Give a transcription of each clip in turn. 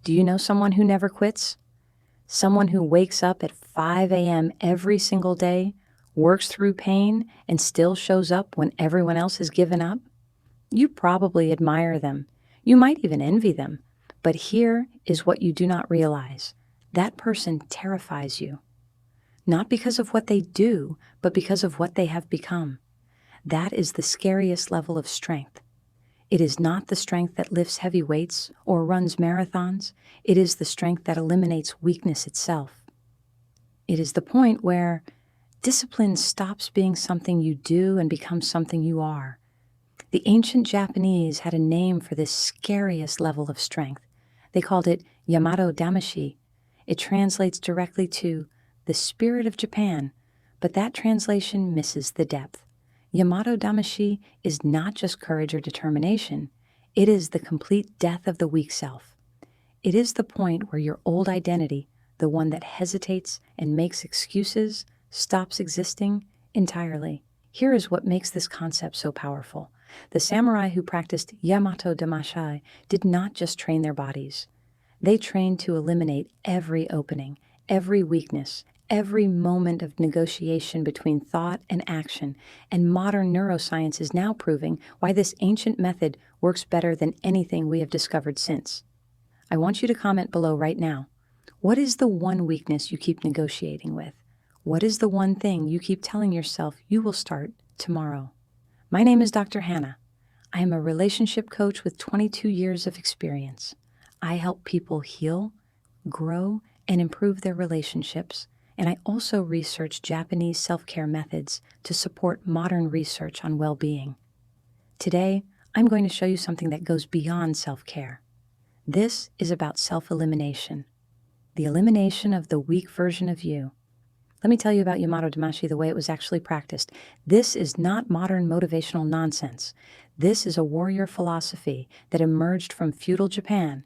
Do you know someone who never quits? Someone who wakes up at 5 a.m. every single day, works through pain, and still shows up when everyone else has given up? You probably admire them. You might even envy them. But here is what you do not realize. That person terrifies you. Not because of what they do, but because of what they have become. That is the scariest level of strength. It is not the strength that lifts heavy weights or runs marathons. It is the strength that eliminates weakness itself. It is the point where discipline stops being something you do and becomes something you are. The ancient Japanese had a name for this scariest level of strength. They called it Yamato Damashii. It translates directly to the spirit of Japan, but that translation misses the depth. Yamato Damashii is not just courage or determination. It is the complete death of the weak self. It is the point where your old identity, the one that hesitates and makes excuses, stops existing entirely. Here is what makes this concept so powerful. The samurai who practiced Yamato Damashii did not just train their bodies. They trained to eliminate every opening, every weakness, every moment of negotiation between thought and action, and modern neuroscience is now proving why this ancient method works better than anything we have discovered since. I want you to comment below right now. What is the one weakness you keep negotiating with? What is the one thing you keep telling yourself you will start tomorrow? My name is Dr. Hannah. I am a relationship coach with 22 years of experience. I help people heal, grow, and improve their relationships, and I also research Japanese self-care methods to support modern research on well-being. Today, I'm going to show you something that goes beyond self-care. This is about self-elimination, the elimination of the weak version of you. Let me tell you about Yamato Damashii the way it was actually practiced. This is not modern motivational nonsense. This is a warrior philosophy that emerged from feudal Japan,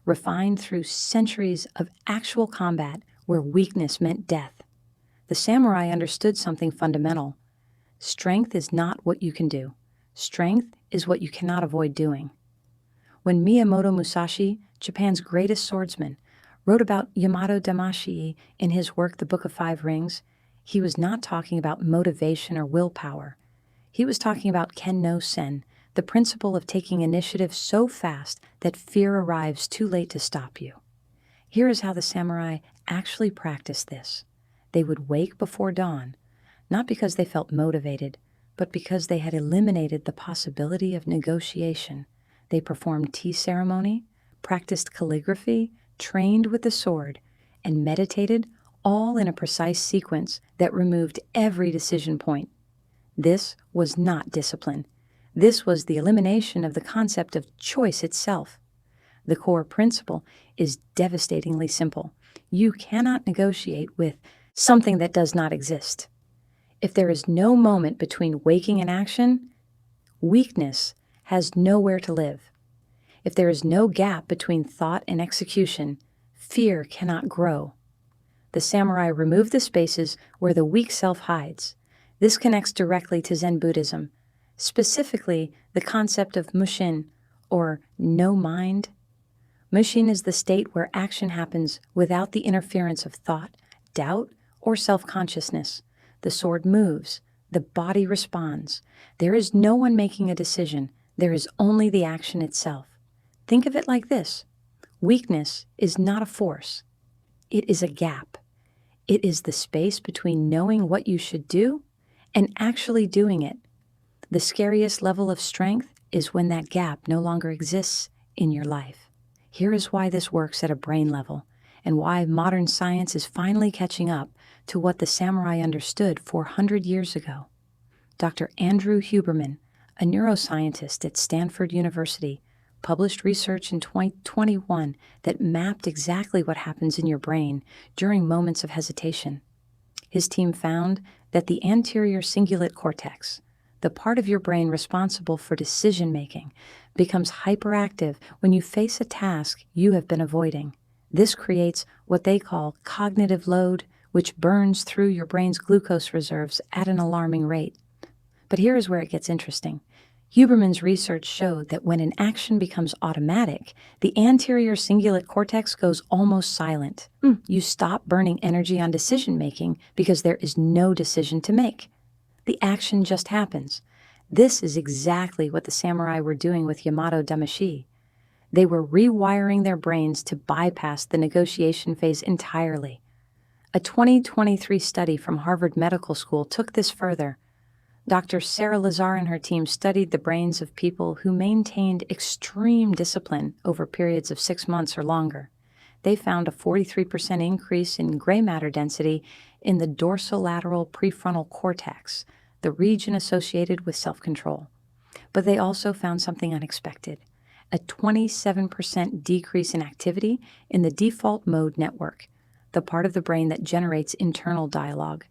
refined through centuries of actual combat where weakness meant death. The samurai understood something fundamental. Strength is not what you can do. Strength is what you cannot avoid doing. When Miyamoto Musashi, Japan's greatest swordsman, wrote about Yamato Damashii in his work The Book of Five Rings, he was not talking about motivation or willpower. He was talking about Ken no Sen, the principle of taking initiative so fast that fear arrives too late to stop you. Here is how the samurai actually practiced this. They would wake before dawn, not because they felt motivated, but because they had eliminated the possibility of negotiation. They performed tea ceremony, practiced calligraphy, trained with the sword, and meditated, all in a precise sequence that removed every decision point. This was not discipline. This was the elimination of the concept of choice itself. The core principle is devastatingly simple. You cannot negotiate with something that does not exist. If there is no moment between waking and action, weakness has nowhere to live. If there is no gap between thought and execution, fear cannot grow. The samurai removed the spaces where the weak self hides. This connects directly to Zen Buddhism, specifically the concept of mushin, or no mind. Mushin is the state where action happens without the interference of thought, doubt, or self-consciousness. The sword moves. The body responds. There is no one making a decision. There is only the action itself. Think of it like this. Weakness is not a force. It is a gap. It is the space between knowing what you should do and actually doing it. The scariest level of strength is when that gap no longer exists in your life. Here is why this works at a brain level, and why modern science is finally catching up to what the samurai understood 400 years ago. Dr. Andrew Huberman, a neuroscientist at Stanford University, published research in 2021 that mapped exactly what happens in your brain during moments of hesitation. His team found that the anterior cingulate cortex, the part of your brain responsible for decision-making, becomes hyperactive when you face a task you have been avoiding. This creates what they call cognitive load, which burns through your brain's glucose reserves at an alarming rate. But here is where it gets interesting. Huberman's research showed that when an action becomes automatic, the anterior cingulate cortex goes almost silent. You stop burning energy on decision-making because there is no decision to make. The action just happens. This is exactly what the samurai were doing with Yamato Damashii. They were rewiring their brains to bypass the negotiation phase entirely. A 2023 study from Harvard Medical School took this further. Dr. Sarah Lazar and her team studied the brains of people who maintained extreme discipline over periods of 6 months or longer. They found a 43% increase in gray matter density in the dorsolateral prefrontal cortex, the region associated with self-control. But they also found something unexpected, a 27% decrease in activity in the default mode network, the part of the brain that generates internal dialogue.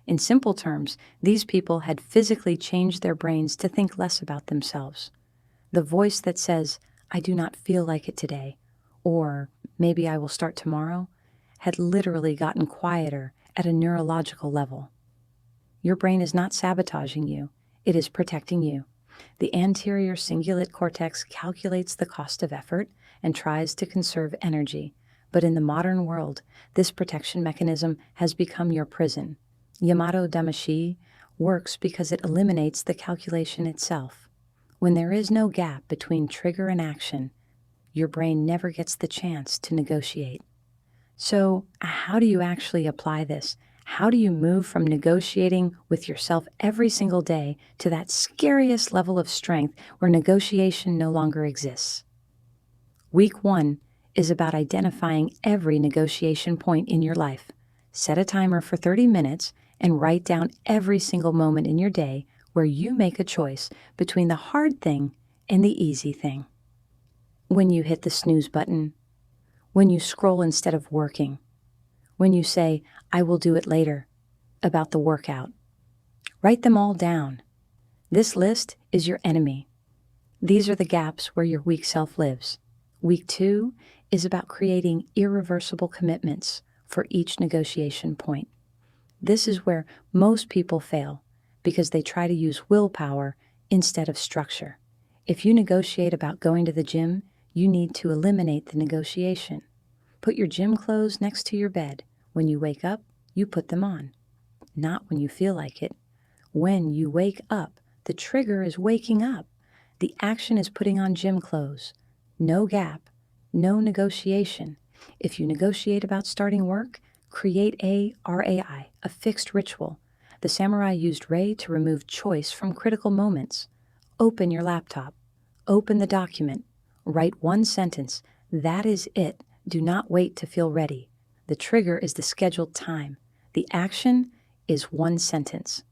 In simple terms, these people had physically changed their brains to think less about themselves. The voice that says, "I do not feel like it today," or "maybe I will start tomorrow," had literally gotten quieter at a neurological level. Your brain is not sabotaging you, it is protecting you. The anterior cingulate cortex calculates the cost of effort and tries to conserve energy, but in the modern world, this protection mechanism has become your prison. Yamato Damashii works because it eliminates the calculation itself. When there is no gap between trigger and action, your brain never gets the chance to negotiate. So, how do you actually apply this? How do you move from negotiating with yourself every single day to that scariest level of strength where negotiation no longer exists? Week 1 is about identifying every negotiation point in your life. Set a timer for 30 minutes and write down every single moment in your day where you make a choice between the hard thing and the easy thing. When you hit the snooze button, when you scroll instead of working, when you say, "I will do it later," about the workout. Write them all down. This list is your enemy. These are the gaps where your weak self lives. Week 2 is about creating irreversible commitments for each negotiation point. This is where most people fail because they try to use willpower instead of structure. If you negotiate about going to the gym, you need to eliminate the negotiation. Put your gym clothes next to your bed. When you wake up, you put them on. Not when you feel like it. When you wake up, the trigger is waking up. The action is putting on gym clothes. No gap, no negotiation. If you negotiate about starting work, create a RAI, a fixed ritual. The samurai used Rei to remove choice from critical moments. Open your laptop. Open the document. Write one sentence. That is it. Do not wait to feel ready. The trigger is the scheduled time. The action is one sentence.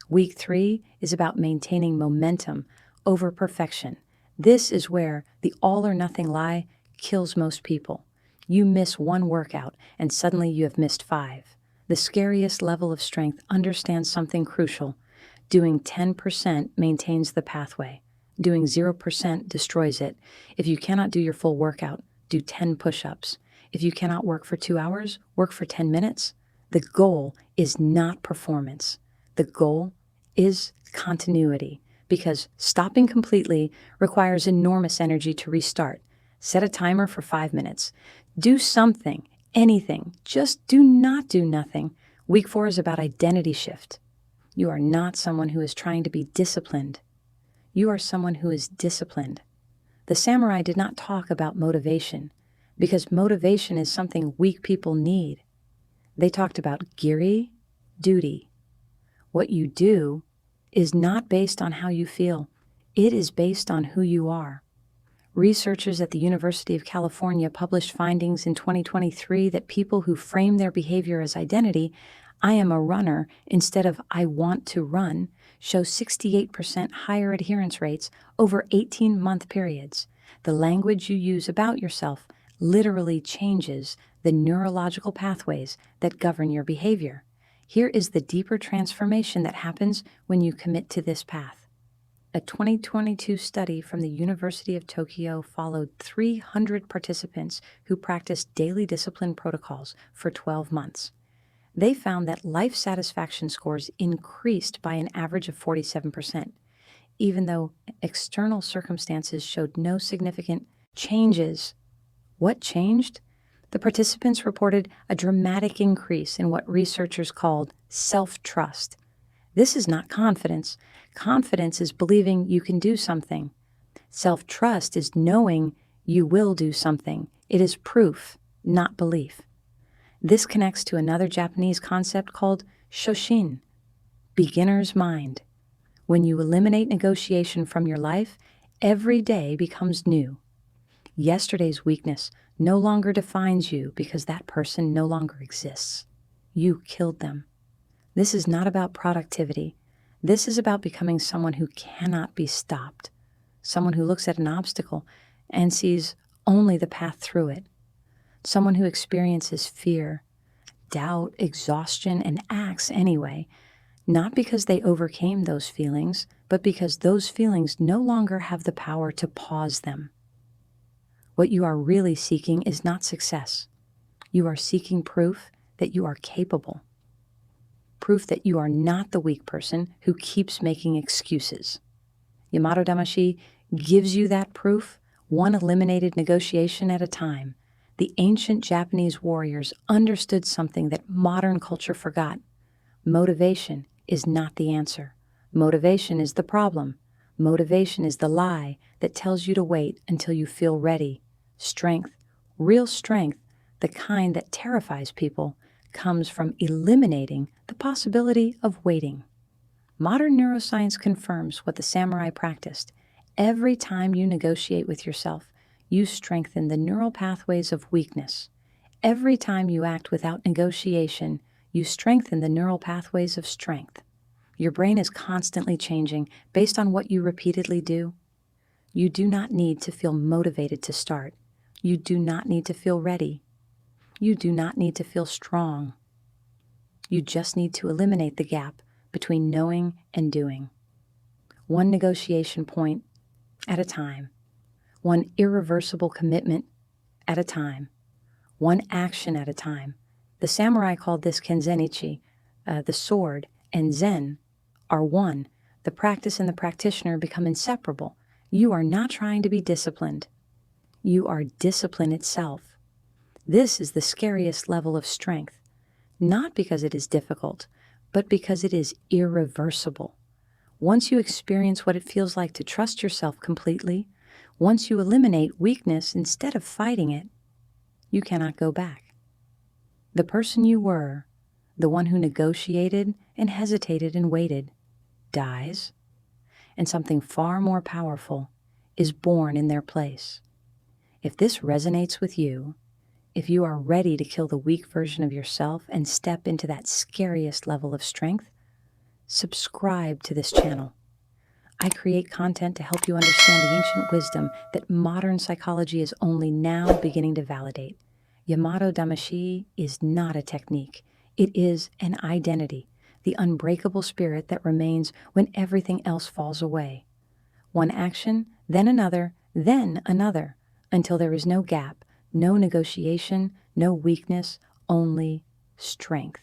Week 3 is about maintaining momentum over perfection. This is where the all-or-nothing lie kills most people. You miss one workout, and suddenly you have missed 5. The scariest level of strength understands something crucial. Doing 10% maintains the pathway. Doing 0% destroys it. If you cannot do your full workout, do 10 push-ups. If you cannot work for 2 hours, work for 10 minutes. The goal is not performance. The goal is continuity, because stopping completely requires enormous energy to restart. Set a timer for 5 minutes. Do something, anything. Just do not do nothing. Week 4 is about identity shift. You are not someone who is trying to be disciplined. You are someone who is disciplined. The samurai did not talk about motivation, because motivation is something weak people need. They talked about giri, duty. What you do is not based on how you feel. It is based on who you are. Researchers at the University of California published findings in 2023 that people who frame their behavior as identity, "I am a runner," instead of "I want to run," show 68% higher adherence rates over 18-month periods. The language you use about yourself literally changes the neurological pathways that govern your behavior. Here is the deeper transformation that happens when you commit to this path. A 2022 study from the University of Tokyo followed 300 participants who practiced daily discipline protocols for 12 months. They found that life satisfaction scores increased by an average of 47%. even though external circumstances showed no significant changes. What changed? The participants reported a dramatic increase in what researchers called self-trust. This is not confidence. Confidence is believing you can do something. Self-trust is knowing you will do something. It is proof, not belief. This connects to another Japanese concept called shoshin, beginner's mind. When you eliminate negotiation from your life, every day becomes new. Yesterday's weakness no longer defines you because that person no longer exists. You killed them. This is not about productivity. This is about becoming someone who cannot be stopped, someone who looks at an obstacle and sees only the path through it, someone who experiences fear, doubt, exhaustion, and acts anyway, not because they overcame those feelings, but because those feelings no longer have the power to pause them. What you are really seeking is not success. You are seeking proof that you are capable. Proof that you are not the weak person who keeps making excuses. Yamato Damashii gives you that proof, one eliminated negotiation at a time. The ancient Japanese warriors understood something that modern culture forgot. Motivation is not the answer. Motivation is the problem. Motivation is the lie that tells you to wait until you feel ready. Strength, real strength, the kind that terrifies people, comes from eliminating the possibility of waiting. Modern neuroscience confirms what the samurai practiced. Every time you negotiate with yourself, you strengthen the neural pathways of weakness. Every time you act without negotiation, you strengthen the neural pathways of strength. Your brain is constantly changing based on what you repeatedly do. You do not need to feel motivated to start. You do not need to feel ready. You do not need to feel strong. You just need to eliminate the gap between knowing and doing. One negotiation point at a time. One irreversible commitment at a time. One action at a time. The samurai called this kenzenichi, the sword, and zen are one. The practice and the practitioner become inseparable. You are not trying to be disciplined. You are discipline itself. This is the scariest level of strength, not because it is difficult, but because it is irreversible. Once you experience what it feels like to trust yourself completely, once you eliminate weakness instead of fighting it, you cannot go back. The person you were, the one who negotiated and hesitated and waited, dies, and something far more powerful is born in their place. If this resonates with you, if you are ready to kill the weak version of yourself and step into that scariest level of strength, subscribe to this channel. I create content to help you understand the ancient wisdom that modern psychology is only now beginning to validate. Yamato Damashii is not a technique. It is an identity, the unbreakable spirit that remains when everything else falls away. One action, then another, until there is no gap, no negotiation, no weakness, only strength.